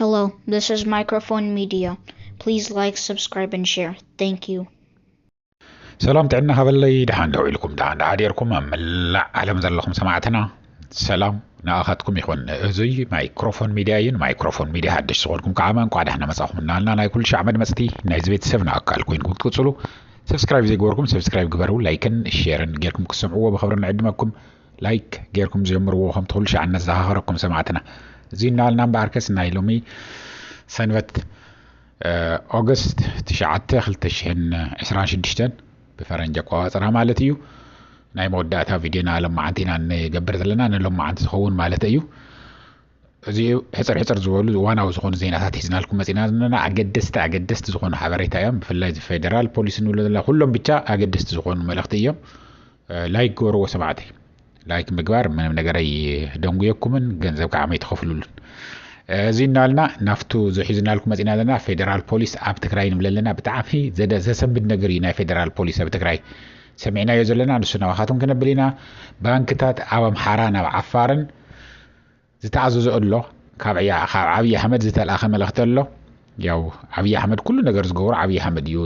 Hello, this is Microphone Media. Please like, subscribe, and share. Thank you. سلام تعنا هبلي دحان دويلكم دحان عاديركم ملا علم زلكم سمعتنا سلام ناخذكم يخون ازي مايكروفون ميديا حدش صوركم كعمان قاعد احنا مساخم لنا كل شيء عمل مستي نايز بيت سفنا اكل كوين كنت تصلوا سبسكرايب زي غوركم سبسكرايب قبروا لايكن شيرن غيركم كسمعوا بخبرنا عندكم لايك غيركم زمروا هم تقول شي عنا زهركم سمعتنا زينا لنا باركس نايلومي سنوت اوغست تشعت خلتشهن 26 بفرنجا قواصرها مالت እዩ ናይ መወዳእታ ቪድዮና ለማዓንቲና ንገብር ዘለና ንለማዓንቲ ዝኸውን ማለት እዩ እዚ ሕፅር ዝበሉ ዋናው ዝኾኑ ዜናታት ሒዝናልኩም መፂና ዘለና ኣገደስቲ ዝኾኑ ሓበሬታ እዮም ብፍላይ ፌደራል ፖሊስ ንብሎ ዘለና ኩሎም ብቻ ኣገደስቲ ዝኾኑ መልእኽቲ እዮም ላይክ ገበርዎ ሰማዕተይ ላይክ ምግባር ምንም ነገር ደንጉየኩምን ገንዘብ ከዓ ይትኸፍሉልን እዚ እናልና ናፍቱ ዝሒዝናልኩም መፂና ዘለና ፌደራል ፖሊስ ኣብ ትግራይ ንብለለና ብጣዕሚ ዘሰንብድ ነገር እዩ ናይ ፌደራል ፖሊስ ኣብ ትግራይ ሰሚዕናዮ ዘለና ንሱ ናባኻትኩም ክነብል ኢና ባንክታት ኣብ ኣምሓራ ናብ ዓፋርን ዝተኣዘዞ ኣሎ ካብ ዓብዪ ኣሕመድ ዝተለኣኸ መልእኽቲ ኣሎ ያው ዓብዪ ኣሕመድ ኩሉ ነገር ዝገብሮ ዓብዪ ኣሕመድ እዩ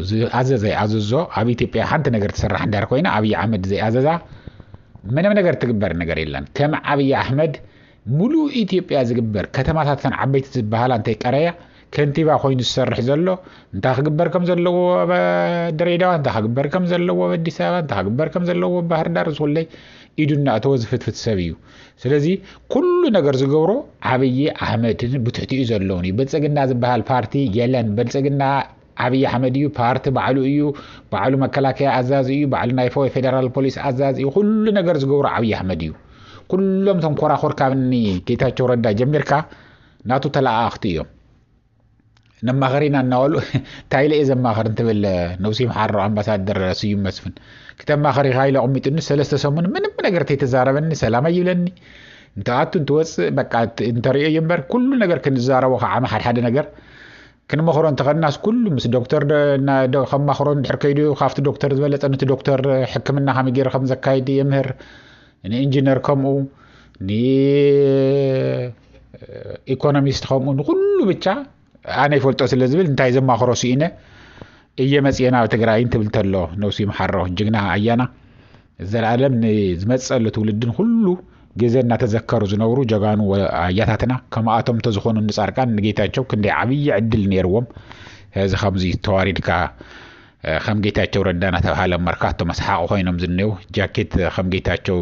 ኣዘዞ ኣብ ኢትዮጵያ ሓንቲ ነገር ትስራሕ እንዳር ኮይና ዓብዪ ኣሕመድ ዘይኣዘዛ ምንም ነገር ትግበር ነገር የለን ከም ዓብዪ ኣሕመድ ሙሉ ኢትዮጵያ ዝግበር ከተማታተን ዓበይቲ ዝበሃላ እንታይ ቀረያ ከንቲባ ኮይኑ ዝሰርሕ ዘሎ እንታይ ክግበር ከም ዘለዎ በድሬዳዋ እንታይ ክግበር ከም ዘለዎ በአዲስ አበባ እንታይ ክግበር ከም ዘለዎ ባህር ዳር ዝኹለይ ኢዱና እተወ ዝፍትፍት ሰብ እዩ ስለዚ ኩሉ ነገር ዝገብሮ ዓብዪ ኣሕመድን ብትሕቲኡ ዘለውን እዩ ብልፅግና ዝበሃል ፓርቲ የለን ብልፅግና ዓብዪ ኣሕመድ እዩ ፓርቲ ባዕሉ እዩ ባዕሉ መከላከያ ኣዛዚ እዩ ባዕሉ ናይ ፌደራል ፖሊስ ኣዛዚ እዩ ኩሉ ነገር ዝገብሮ ዓብዪ ኣሕመድ እዩ كلهم تنكراخور كابني كيتاچو ردا جميركا ناتو تلااختي يوم نما غرينا نقول تايله اذا ما غرنت بال نوسيم حرو امباسادر سيوم مسفن كتاب ما غري هايله اميت انه ثلاثه سمون من ነገር تتزاربني سلام يبلني انت عاد توس بقى انت رأي ينبر كل ነገር كنزاربو خعام حد ነገር كنمخرون تغناس كل مس دكتور خمخرون حركيدو خافت دكتور زبلت انت دكتور حكمنا خام غير خم زكايد يمهر ني انجينير كمو ني ايكونوميست كمو كله ብቻ انا يفلطو ስለዝብል እንታይ ዘማخرو ሲነ እየመጽየና ትግራይ እንትብልተሎ ነው ሲምሐሮ ጅግና አያና ዘላለም ዝመጸለ ትውልድን ሁሉ ግዜና ተዘከሩ ዝነብሩ ጀጋኑ አያታትና ከማአቶም ተዝኾኑ ንጻርቃን ንጌታቸው ክንደይ ዓብይ ዕድል ነይርዎም እዚ ከምዚ ተዋሪድካ خم ጌታቸው ረዳና ተባሃለ መርካቶ መስሓቅ ኮይኖም ዝነው ጃኬት خم ጌታቸው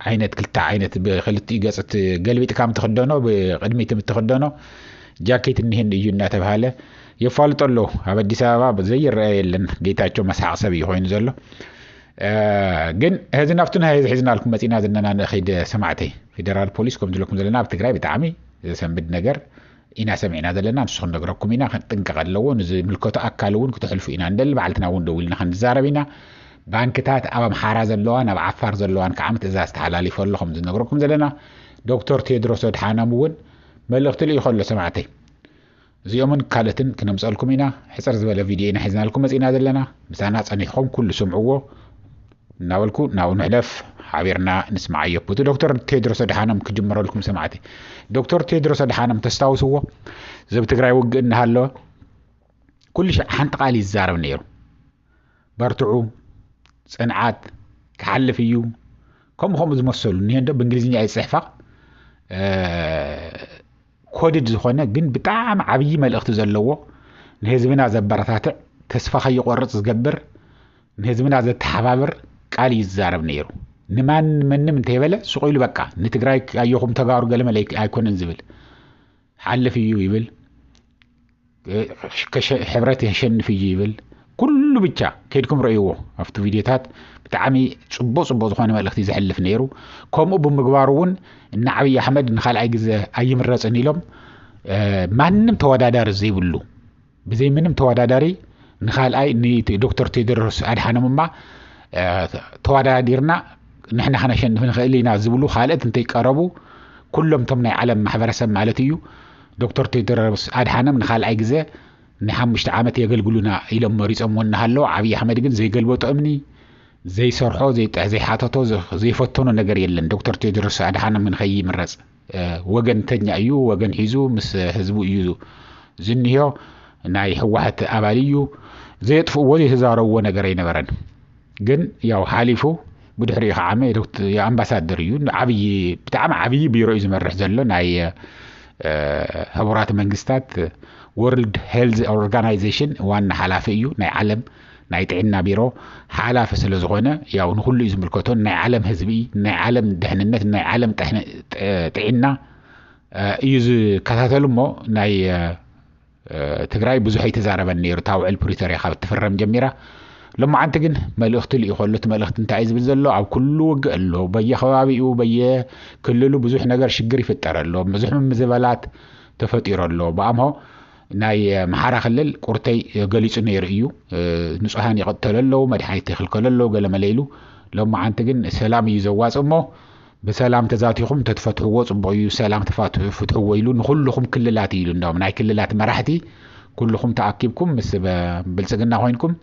አይነት ክልታ አይነት በخلت ይገጽት ገልቢጥ ካም ተخدኖ በቅድሚት ተخدኖ ጃኬት እንህን እዩና ተባሃለ ይፋልጠሎ ኣብ አዲስ አበባ በዘይራ የለን ጌታቸው መስሓቅ ሰብ ይሆይን ዘሎ ግን هذا نفتنا ሒዝናልኩም መፂና ዘነና ንኺድ ሰማዕተይ ፌደራል ፖሊስ ከም ዝለኩም ዘለና ኣብ ትግራይ ብጣዕሚ ዘሰንብድ ነገር ኢና ሰሚዕና ዘለና ንስኹም ነግረኩም ኢና ክንጥንቀቕ ኣለዎ ንዝምልከቶ ኣካል እውን ክትሕልፉ ኢና እንደል ባዕልትና እውን ደው ኢልና ክንዛረብ ኢና ባንክታት ኣብ ኣምሓራ ዘለዋ ናብ ዓፋር ዘለዋን ከዓ ትእዛዝ ተሓላሊፉ ኣሎ ከም ዝነግረኩም ዘለና ዶክተር ቴድሮስ ኣድሓኖም እውን መልእኽቲ ልዩ ከሎ ሰማዕተይ እዚኦምን ካልኦትን ክነምፀልኩም ኢና ሕፅር ዝበለ ቪድዮ ኢና ሒዝናልኩም መፂና ዘለና ምሳና ፀኒሕኩም ኩሉ ስምዕዎ እናበልኩ ናው ንሕለፍ ሓቢርና ንስማዓዮ ቡቱ ዶክተር ቴድሮስ ኣድሓኖም ክጅምረልኩም ሰማዕተይ ዶክተር ቴድሮስ ኣድሓኖም ተስታውስዎ ዘብ ትግራይ ውግእ እናሃለወ ኩሉ ሸ ሓንቲ ቃል ይዛረብ ነይሩ በርትዑ ጽንዓት ክሓልፍ እዩ ከምኡ ዝመሰሉ ንሄንዶ በእንግሊዝኛ ይጽሕፋ ኮድድ ዝኾነ ግን ብጣዕሚ ዓብይ መልእኽቲ ዘለዎ ንህዝብና ዘበረታትዕ ተስፋ ከይቆርጽ ዝገብር ንህዝብና ዘተሓባብር ቃል ይዛረብ ነይሩ ንማን ምንም እንተይበለ ሱቂሉ በቃ ንትግራይ ኣየኹም ተጋሩ ገለመለ ኣይኮነን ዝብል ሓልፍ እዩ ይብል ሕብረት ይሸንፍ እዩ ይብል ኩሉ ብቻ ከይድኩም ረእይዎ ኣብቲ ቪድዮታት ብጣዕሚ ጽቡቕ ዝኾነ መልእኽቲ ዝሕልፍ ነይሩ ከምኡ ብምግባሩ እውን እና ዓብይ ኣሕመድ ንኻልኣይ ግዜ ኣይምረጽን ኢሎም ማንም ተወዳዳሪ ዘይብሉ ብዘይ ምንም ተወዳዳሪ ንኻልኣይ ዶክተር ቴድሮስ ኣድሓኖምማ ተወዳዲርና ንሕና ከነሸንፍ ንኽእል ኢና ዝብሉ ካልኦት እንተይቀረቡ ኩሎም ቶም ናይ ዓለም ማሕበረሰብ ማለት እዩ ዶክተር ቴድሮስ ኣድሓኖም ንኻልኣይ ግዜ ንሓሙሽተ ዓመት የገልግሉና ኢሎም መሪጾም ወናሃለው ዓብይ ኣሕመድ ግን ዘይገልበጦ እምኒ ዘይሰርሖ ዘይሓተቶ ዘይፈተኖ ነገር የለን ዶክተር ቴድሮስ ኣድሓኖም ምን ኸይምረጽ ወገንተኛ እዩ ወገን ሒዙ ምስ ህዝቡ እዩ ዝንሂዮ ናይ ህወሓት ኣባል እዩ ዘየጥፍእዎ የተዛረብዎ ነገር ኣይነበረን ግን ያው ሓሊፉ ብድሕሪኡ ከዓመ ኣምባሳደር እዩ ዓብይ ብጣዕሚ ዓብይ ቢሮ እዩ ዝመርሕ ዘሎ ናይ ሕቡራት መንግስታት ወርልድ ሄልዝ ኦርጋናይዜሽን ዋና ሓላፊ እዩ ናይ ዓለም ናይ ጥዕና ቢሮ ሓላፊ ስለ ዝኾነ ያው ንኩሉ እዩ ዝምልከቶ ናይ ዓለም ህዝቢ ናይ ዓለም ድሕንነት ናይ ዓለም ጥዕና እዩ ዝከታተሉ እሞ ናይ ትግራይ ብዙሕ ኣይተዛረበን ነይሩ ታውዕል ፕሪቶሪያ ካብ ትፈረም ጀሚራ لما عنتجن ملأخت اللي يخلط ملأخت انت عايز بالزلو أو كله وجه له بيه خوابي وبيه كله بزوح نجار شجري في الترى له مزوح من مزبلات تفتير له بعمه ناي محارة خلل كورتي جالس نيريو نصحاني قتل له مدحيت خلق له قال مليلو لما عنتجن السلام يزواج أمه بسلام تزاتيكم تتفتحوا وصبوا سلام تفتحوا ويلو نخلكم كل لاتي لندم ناي كل لات مرحتي كلكم تعقبكم بس بلسجنا خوينكم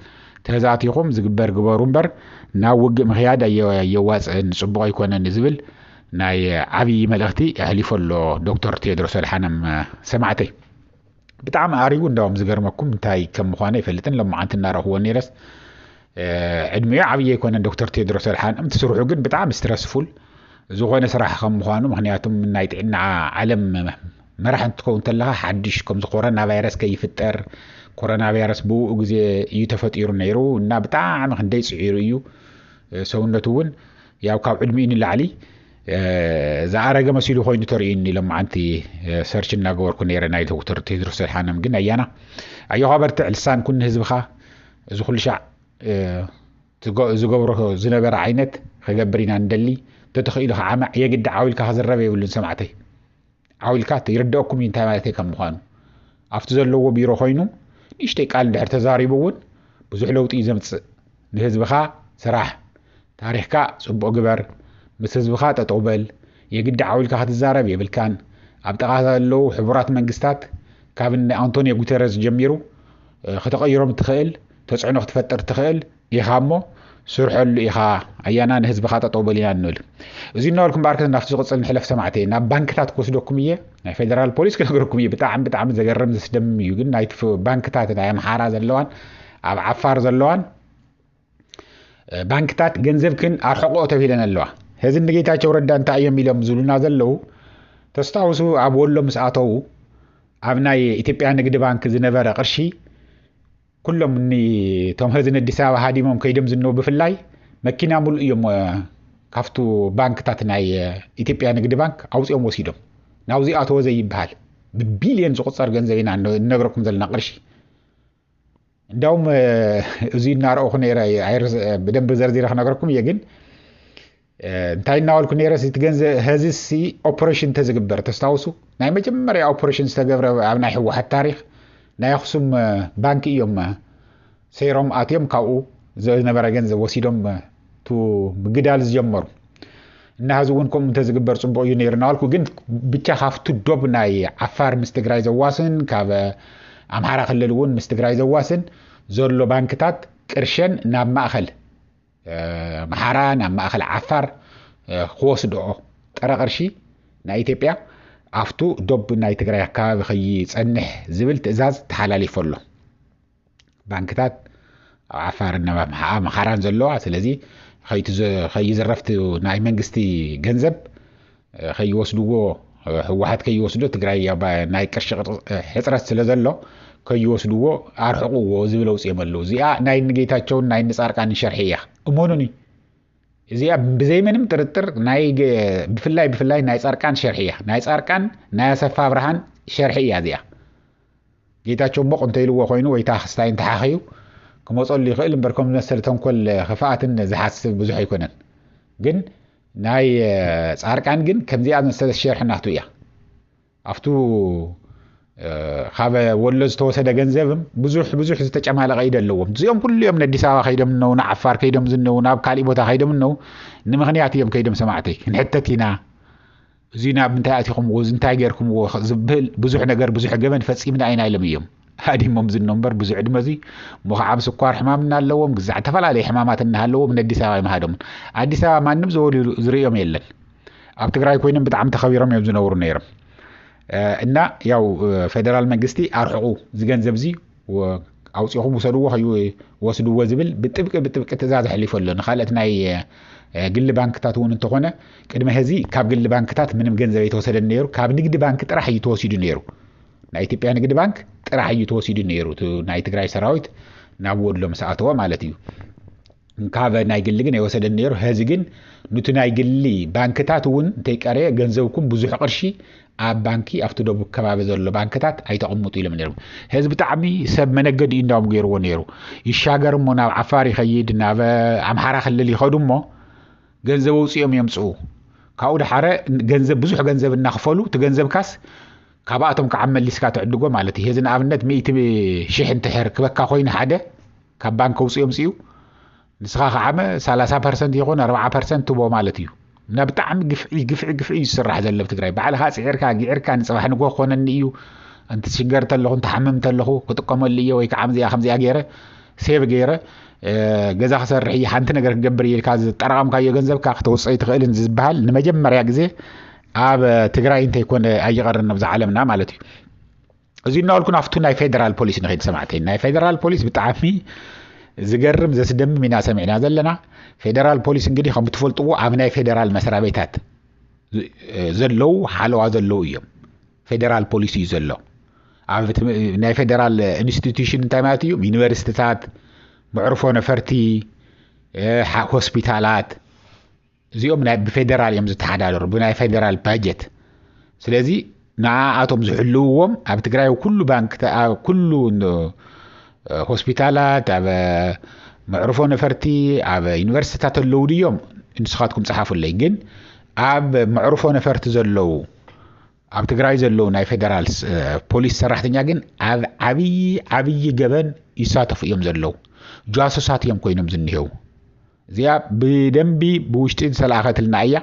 تزاتيكم زجبر جبارون بر ناوج مخيادة يواز نصبوا يكون نزبل ناي عبي ملختي أهلي فلو دكتور تيدروس الحنم سمعتي بتعم عاريون دوم زجرمكم تاي كم مخانة فلتن لما عنت النار هو نيرس عدمي عبي يكون دكتور تيدروس الحنم تسرحوا جد بتعم سترسفول زغونا صراحة خم مخانو مخنياتهم من نايت عنا علم ما راح تكون تلها حدش كم كورونا فيروس كيف التر كورونا فيروس بو جزء يتفتير نيرو إن بتاع خندي سعيريو سونتون يا وكاب علمين اللي علي زعرجة مسيلو خوي نتريني لما أنتي سيرش النجور كنير نايت دكتور تدرس الحنم جنا يانا أيها برتع لسان كن هزبخا زخل شع زجور زنبر عينت خجبرين عندلي تتخيلها عم يجد عاولك هذا الربي واللي سمعته عاولك يردوكم ينتهي كم مخانو أفتزل لو بيرو خوينو نشتي قال دحر تزاريبون بزح لوط يزمص نهزبخا سراح تاريخكا صبو جبر مس هزبخا تطوبل يجد عاولك هتزارب يبلكان ابطقا لو حبرات منግስታት كابن أنطونيو غوتيريز جميرو ختقيرهم تخيل تصعنو تفطر تخيل يخامو سرحل إخا أيانا نهزب خاطة طوبلينا نول زين نقولكم باركة نفتح قصة نحلف سمعتين بانكتات كوسدوكم إيه فيدرال بوليس كنقولكم إيه بتاعم زجرم زسدم يجون نايت في بانكتات نايم حارة زلوان أو عفار زلوان بانكتات جنزب كن أرحقوا تفيلنا اللوا هذا النجيتات شورد أنت أيام ميلهم زلنا زلوا تستعوسوا أبولو مساعتوا أبناء إثيوبيا نجد بانك زنفر قرشي كلهم مني توم هذين الدساوة هادي مم كيدم زنو بفلاي مكينا مول يوم كافتو بانك تاتناي إثيوبيا نقد بانك عاوز يوم وسيدهم ناوزي أتو زي بحال ببيليون زقط صار جنزين عنه نقركم زلنا قرشي دوم زين نار أخو نيرا عيرز بدم بزرزي رح نقركم يجن انتهي ناول كنيرا سيتجنز هذه السي أوبريشن تزجبر تستوسو ناي مجمع أوبريشن تزجبر عمنا هو التاريخ نايخصم بانك يوم سيروم آتيم كاو زي نبرة جنز وسيدهم تو بجدال زجمر نهزونكم تزجبر صبوا ينيرنالكو جن بتشاف تدوب ناي عفار مستقراي زواسن كاب أمحارة خللون مستقراي زواسن زورلو بانكتات كرشن ناب مأخل محارة ناب مأخل عفار خوص دعو ترى قرشي نايتيبيا أفتو دوب ناي تقرأي كاب خي تصنح زبل تأزاز تحلالي فلو بانكتات عفار إنما محاران زلوها سلازي خي زرفتو ناي منجستي جنزب خي يوصلوه واحد كي يوصلوه تقرأي يابا ناي كرشغ حسرات سلازلو كي يوصلوه أرحقوه زبلو سيملو زيا ناي نجيتاتشون ناي نسار كان شرحية أمونوني زي بزي منم ترتر ناي بفلاي ناي صاركان شرحيه ناي صاركان ناي سفا برهان شرحيه زيا جيتاچو مو قنتيلو خوينو ويتا خستاين تحاخيو كموصل لي خيل بركم نسرتهم كل خفاءات زحاسب بزح يكونن جن ناي صاركان جن كمزي از نسد الشرح نحتو يا افتو خابه ولز توسد ገንዘብም ብዙሕ ዝተጨማለቀ ይደለዎም እዚኦም ኩሉ ዮም ንአዲስ አበባ ከይዶም ነው ንዓፋር ከይዶም ዝነው ናብ ካሊእ ቦታ ከይዶም ነው ንምኽንያት እዮም ከይዶም ሰማዕተይ ንሕተቲና እዚና ምንታይ ኣቲኹም እንታይ ገርኩም ዝብል ብዙሕ ነገር ብዙሕ ገበን ፈጺምና አይና ኢሎም እዮም ሃዲሞም ዝነበር ብዙሕ ድመዚ ሙኻዓብ ስኳር ሕማምና ኣለዎም ግዛዕ ተፈላለየ ሕማማት እናሃለዎም ንአዲስ አበባ ይመሃዶም ኣዲስ አበባ ማንም ዘወሉ ዝርዮም የለን ኣብ ትግራይ ኮይኖም ብጣዕሚ ተኸቢሮም እዮም ዝነብሩ ነይሮም እና ያው ፌደራል መንግስቲ ኣርሕቑ ዝገንዘብ እዚ ኣውፂኹም ውሰድዎ ወስድዎ ዝብል ብጥብቂ ትእዛዝ ሓሊፉ ኣሎ ንኻልኦት ናይ ግሊ ባንክታት እውን እንተኾነ ቅድመ ሕዚ ካብ ግሊ ባንክታት ምንም ገንዘብ ኣይተወሰደን ነይሩ ካብ ንግዲ ባንክ ጥራሕ እዩ ተወሲዱ ነይሩ ናይ ኢትዮጵያ ንግዲ ባንክ ጥራሕ እዩ ተወሲዱ ነይሩ ናይ ትግራይ ሰራዊት ናብ ወድሎ መስኣተዎ ማለት እዩ ካብ ናይ ግሊ ግን ኣይወሰደን ነይሩ ሕዚ ግን ነቲ ናይ ግሊ ባንክታት እውን እንተይቀረየ ገንዘብኩም ብዙሕ ቅርሺ ኣብ ባንኪ ኣብቲ ደቡብ ከባቢ ዘሎ ባንክታት ኣይተቐምጡ ኢሎም ነይሩ ሕዚ ብጣዕሚ ሰብ መነገዲ እዩ እንዳውም ገይርዎ ነይሩ ይሻገር እሞ ናብ ዓፋር ይኸይድ ናብ ኣምሓራ ክልል ይኸዱ እሞ ገንዘብ ውፅኦም የምፅኡ ካብኡ ድሓረ ገንዘብ ብዙሕ ገንዘብ እናኽፈሉ እቲ ገንዘብ ካስ ካብኣቶም ከዓ መሊስካ ትዕድጎ ማለት እዩ ሕዚ ንኣብነት 100,000 እንተሕር ክበካ ኮይኑ ሓደ ካብ ባንክ ውፅኦም ፅዩ ንስኻ ከዓመ 30% ይኹን 40% ትቦ ማለት እዩ እና ብጣዕሚ ግፍዒ ዝስራሕ ዘሎ ብትግራይ ባዕልኻ ፅዒርካ ጊዕርካ ንፅባሕ ንጎ ክኾነኒ እዩ እንተ ትሽገር ተለኹ እንተሓምም ተለኹ ክጥቀመሉ እየ ወይ ከዓ ከምዚኣ ገይረ ሴብ ገይረ ገዛ ክሰርሕ እየ ሓንቲ ነገር ክገብር እየ ኢልካ ዝጠራቐምካዮ ገንዘብካ ክተውፅእ ትኽእልን ዝበሃል ንመጀመርያ ግዜ ኣብ ትግራይ እንተይኮነ ኣይቀርን ኣብዚ ዓለምና ማለት እዩ እዚ እናበልኩ ናብቱ ናይ ፌደራል ፖሊስ ንኸይድ ሰማዕተይ ናይ ፌደራል ፖሊስ ብጣዕሚ ዝገርም ዘስደምም ኢና ሰሚዕና ዘለና ፌደራል ፖሊስ እንግዲህ ከም ትፈልጥዎ ኣብ ናይ ፌደራል መስሪያ ቤታት ዘለው ሓለዋ ዘለው እዮም ፌደራል ፖሊስ እዩ ዘሎ ኣብ ናይ ፌደራል ኢንስቲትዩሽን እንታይ ማለት እዩ ዩኒቨርሲቲታት መዕርፎ ነፈርቲ ሆስፒታላት እዚኦም ብፌደራል እዮም ዝተሓዳደሩ ብናይ ፌደራል ባጀት ስለዚ ንኣቶም ዝሕልውዎም ኣብ ትግራይ ኩሉ ባንክ ኩሉ ሆስፒታላት ኣብ መዕርፎ ነፈርቲ ኣብ ዩኒቨርሲቲታት ኣለው ድዮም ንስኻትኩም ፀሓፉለይ ግን ኣብ መዕርፎ ነፈርቲ ዘለው ኣብ ትግራይ ዘለው ናይ ፌደራል ፖሊስ ሰራሕተኛ ግን ኣብ ዓብይ ገበን ይሳተፉ እዮም ዘለው ጃሱሳት እዮም ኮይኖም ዝኒሄው እዚኣ ብደንቢ ብውሽጢ ዝተለኣኸትልና እያ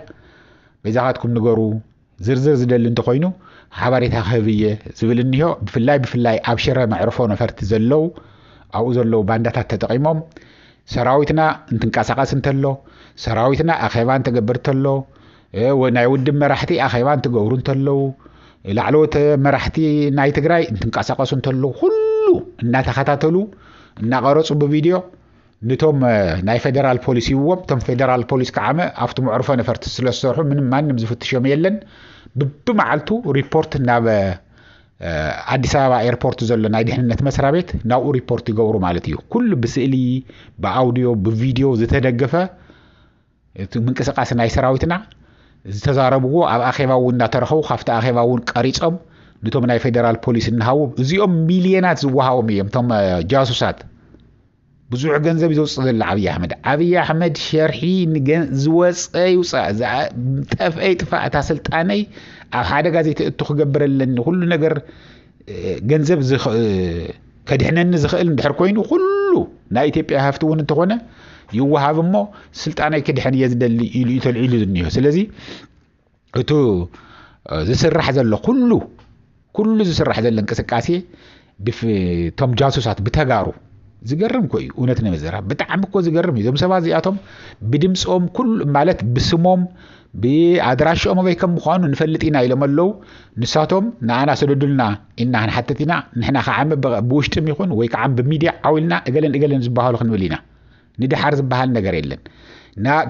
በዛኻትኩም ንገሩ ዝርዝር ዝደሊ እንተኮይኑ ሓበሬታ ክህብየ ዝብል እኒሆ ብፍላይ ኣብ ሽረ መዕርፎ ነፈርቲ ዘለው ኣብኡ ዘለው ባንዳታት ተጠቂሞም ሰራዊትና እንትንቀሳቀስ እንተሎ ሰራዊትና ኣኼባ እንትገብር እንተሎ ናይ ውድብ መራሕቲ ኣኼባ እንትገብሩ እንተለው ላዕለዎት መራሕቲ ናይ ትግራይ እንትንቀሳቀሱ እንተሎ ኩሉ እናተኸታተሉ እናቀረፁ ብቪድዮ ነቶም ናይ ፌደራል ፖሊስ ይዎም ቶም ፌደራል ፖሊስ ከዓመ ኣብቲ መዕርፎ ነፈርቲ ስለዝሰርሑ ምንም ማንም ዝፍትሾም የለን ብመዓልቱ ሪፖርት ናብ አዲስ አበባ ኤርፖርት ዘሎ ናይ ድሕንነት መስሪያ ቤት ናብኡ ሪፖርት ይገብሩ ማለት እዩ ኩሉ ብስእሊ ብአውዲዮ ብቪድዮ ዝተደገፈ ምንቅስቃስ ናይ ሰራዊትና ዝተዛረብዎ ኣብ ኣኼባ እውን እናተረኸቡ ካብቲ ኣኼባ እውን ቀሪፆም ነቶም ናይ ፌደራል ፖሊስ እናሃቡ እዚኦም ሚልዮናት ዝወሃቦም እዮም ቶም ጃሱሳት ብዙሕ ገንዘብ ይዘውፅእ ዘላ ኣብይ ኣሕመድ ሸርሒ ዝወፀ ይውፃእ ጠፍአይ ጥፋእታ ስልጣነይ ኣብ ሓደ ጋዜጣ እቱ ክገብረለኒ ኩሉ ነገር ገንዘብ ከድሕነኒ ዝኽእል እንድሕር ኮይኑ ኩሉ ናይ ኢትዮጵያ ሃፍቲ እውን እንተኾነ ይወሃብ እሞ ስልጣነይ ክድሕን እየ ዝደሊ ኢሉ ተልዒሉ ዝኒሆ ስለዚ እቱ ዝስራሕ ዘሎ ኩሉ ዝስራሕ ዘሎ እንቅስቃሴ ቶም ጃሱሳት ብተጋሩ ዝገርም ኮዩ እውነት ነመዘራ ብጣዕሚ እኮ ዝገርም እዩ ዞም ሰባት እዚኣቶም ብድምፆም ኩሉ ማለት ብስሞም ብኣድራሾም ወይ ከም ምዃኑ ንፈልጥ ኢና ኢሎም ኣለው ንሳቶም ንኣና ሰደዱልና ኢና ንሓተት ኢና ንሕና ከዓመ ብውሽጥም ይኹን ወይ ከዓ ብሚድያ ዓዊልና እገለን ዝበሃሉ ክንብል ኢና ንድሓር ዝበሃል ነገር የለን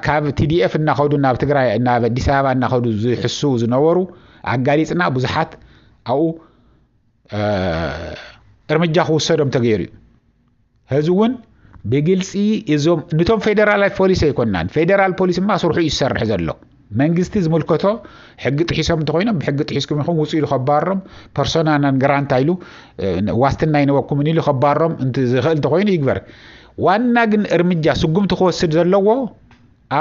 ካብ TDF እናኸዱ ናብ ትግራይ ናብ አዲስ አበባ እናኸዱ ዝሕሱ ዝነበሩ ኣጋሊፅና ብዙሓት ኣብኡ እርምጃ ክውሰዶም ተገይሩ ሕዚ እውን ብግልፂ እዞም ነቶም ፌደራል ፖሊስ ኣይኮናን ፌደራል ፖሊስ ማ ስርሑ ይሰርሕ ዘሎ መንግስቲ ዝምልከቶ ሕጊ ጥሒሶም እንተኮይኖም ብሕጊ ጥሒስኩም ይኹን ውፅኡ ኢሉ ከባሮም ፐርሶናናን ግራንት ኢሉ ዋስትና ይነበኩም ኢሉ ከባሮም እንት ዝኽእል እንተኮይኑ ይግበር ዋና ግን እርምጃ ስጉምቲ ክወስድ ዘለዎ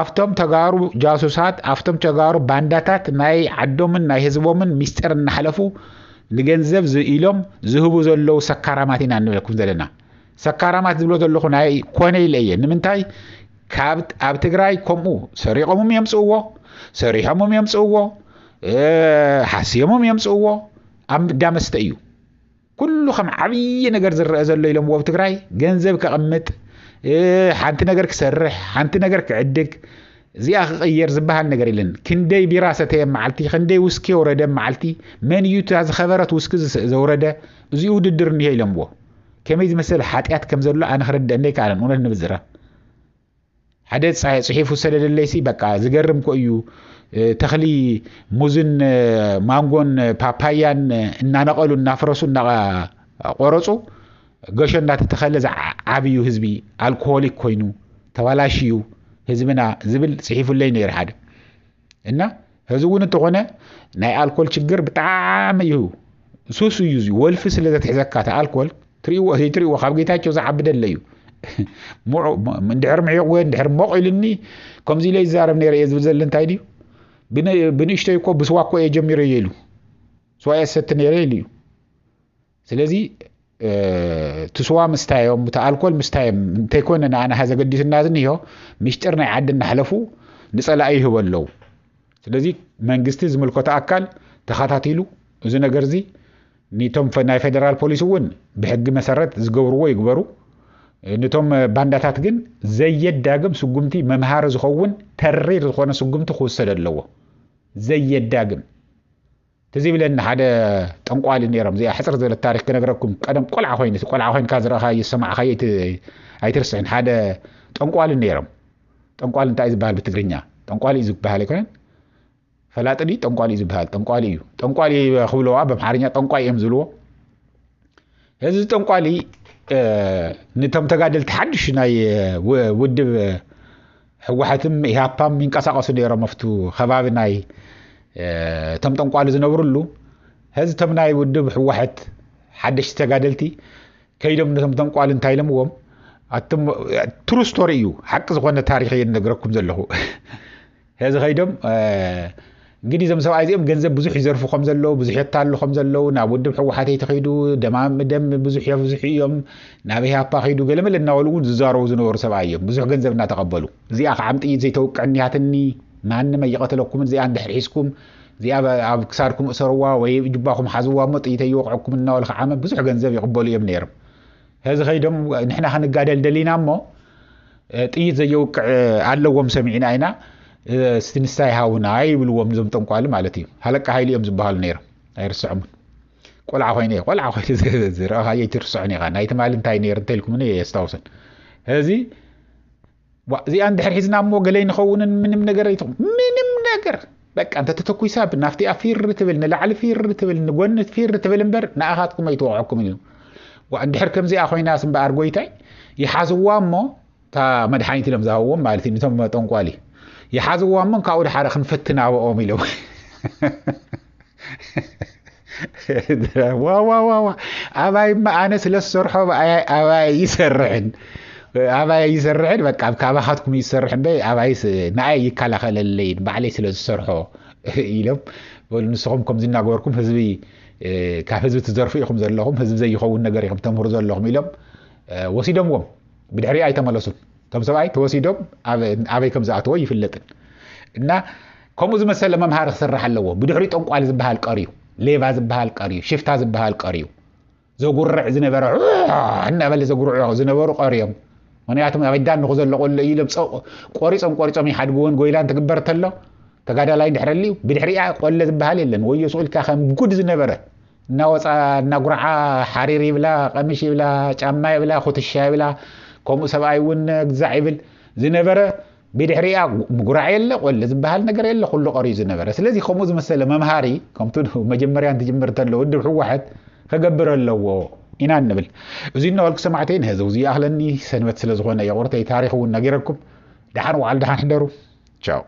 ኣፍቶም ተጋሩ ጃሱሳት ኣፍቶም ተጋሩ ባንዳታት ናይ ዓዶምን ናይ ህዝቦምን ሚስጥር እናሕለፉ ንገንዘብ ኢሎም ዝህቡ ዘለው ሰካራማት ኢና ንብለኩም ዘለና ሰካራማት ዝብሎ ዘለኹ ናይ ኮነ ኢለየ ንምንታይ ኣብ ትግራይ ከምኡ ሰሪቆም የምጽውዎ ሰሪሖም የምጽውዎ ሓሲዮምም የምጽውዎ ኣብ ዳመስተ እዩ ኩሉ ከም ዓብይ ነገር ዝረአ ዘሎ ኢሎም ኣብ ትግራይ ገንዘብ ከቐምጥ ሓንቲ ነገር ክሰርሕ ሓንቲ ነገር ክዕድግ زي غير زبها النجار لن كندي براسته معلتي خندي وسكي ورده معلتي من يوتاز خبرت وسكي زورده زي وددرني هي لمبو كم يز مثل حاتيات كم زلو انا خرد انديك على نور نبزره حدث صحيح وسدد الليسي بقى زغرم كو تخلي موزن مانغون بابايان ان نقلو نافرسو نا قرصو غشنا تتخلز عبيو حزبي الكحوليك كوينو توالاشيو حزبنا زبل صحيفو لي نير حد ان هزون تخونه ناي الكول ችግር بتاعم يو سوسو يوزي ولف سله تحزكات الكول تريو خاب ጌታቸው زعبدلዩ من دحر معيق دحر موقيلني كمزي لي زارم نير يزبزل انتاي دي بنشتي كو بسواكو يجمير يلو سوايا ست نير يلو ስለዚህ تسوا مستايم بتاع الكول مستايم تيكون انا هذا قديس الناس نيو مشترنا يعدنا حلفو نصلا ايه ولو ስለዚህ መንግስት ዝምልከታ አካል ተኻታቲሉ እዚ ነገር እዚ ኒቶም ፈናይ ፌደራል ፖሊስ ወን በሕግ መሰረት ዝገብርዎ ይግበሩ ንቶም ባንዳታት ግን ዘየዳግም ስጉምቲ መምሃር ዝኸውን ተሪር ዝኾነ ስጉምቲ ክወሰድ ኣለዎ ዘየዳግም تزيبلن حدا طنقال نيرم زي حصر زي التاريخ كنغركم قدم قلع خوين كازرخا يسمع خيت ايترسن حدا طنقال نيرم طنقال انت يزبال بتግርኛ طنقال يزبال يكون فلاطني طنقال يزبال طنقال يو طنقال خبلوا بمحارኛ طنقال يمزلوا هذا طنقال نتم تጋደል ተሐድሽ ናይ ውድብ ህወሓትም ኢሃፓም ይንቀሳቀሱ ነይሮም መፍቱ ከባቢ ናይ تم طنقال زنبرلو هذا تمناي ودب حوحت حدش تجادلتي كيدم تم طنقال انتاي لموم اتم ترو ستوريو حق زخونه تاريخي نغركم زلهو هذا غيدم እንግዲህ ዘምሰው አይዚም ገንዘብ ብዙ ይዘርፉ ከም ዘለው ብዙ ይታሉ ከም ዘለው ና ወድብ ሕወሓተይ ተኺዱ ደም ብዙ እዮም ናበይ ሃፓ ኺዱ ገለመል እናወሉ ዝዛረው ዝነበሩ ሰባዮም ብዙ ገንዘብ እና ተቀበሉ እዚኣ ዓምጥ ዘይተወቅዕኒ ያትኒ ማንንም يقتلكم زي عند حريسكم زي اب كساركم اسروا ወይ ጅባኩም حزوا مطيته يوقعكم እና ወልخ ዓመት ብዙ ገንዘብ ይقبሉ የምነር هذا خيدم نحنا هنጋደል ደሊናሞ ጥይት ዘይወቅዕ አለዎም ሰሚዕና አይና ስትንሳይ ሃውና ይብልዎም ዝም ጠንቋል ማለት እዩ ሃለቃ ሃይሊ እዮም ዝባሃል ነር አይርስዑም ቆልዓ ኮይነ ዝራኻ ይትርስዑኒ ጋ ናይቲ ማል እንታይ ነር እንተልኩም ነው ያስታውሰን هذه زي عند حريزنا مو قلين نخونن منم نجر منم نجر بك أنت تتكوي ساب نفتي أفير تبل نلعل فير تبل نقول فير تبل مبر نأخذكم ما يتوقعكم اليوم وعند حركم زي أخوي ناس بأرجويتاي يحازوا مو تا مدحين تلم زهوم مالتين ثم تنقالي يحازوا مو كأول حرخ نفتنا وأميلو وا أباي ما أنا سلس صرحة أباي يسرعن أباي يسرعن بقى كابخاتكم يسرعن بي أباي نعي يكالخل الليل بعلي سلس صرحة يلم ونسخمكم زينا قوركم حزبي كحزب تزرفيكم زلهم حزب زي يخون نجار يخم تمر زلهم يلم وسيدهم وم بدحري أي تملسون تم سبعي توسيدهم أباي كم زعتوا يفلتن إننا كم زي مثلا ما مهار سرح اللوا بدحري تنقوا على زبها القريو ليه زبها القريو شفتها زبها القريو زوجر زنبرة عنا بل زوجر زنبرة قريم وانا يعتمد أبدان نخذ اللقول اللي يلبس قريص مي حد بون قويلان تكبرت له تقعد لاين دحرلي بدحري قول زبها لين ويسؤال كخم جود زنبرة نوص نقرع حريري بلا قميشي بلا جامعي بلا خوتشاي بلا كم سبعي ون زعيبل زنبرة بدحري قرع يلا ولا زبها نقر يلا كله قريز زنبرة ስለዚህ خموز مثلا ممهاري كمتون مجمري انت جمرت له ودب واحد خجبر له ኢና ንብል እዚና ወልክ ሰማዕተይን هذا وزي اهلني سنبت ስለዝኾነ የቁርተይ ታሪኹ ነግረኩም ደሓን ዋል ደሓን ሕደሩ ቻው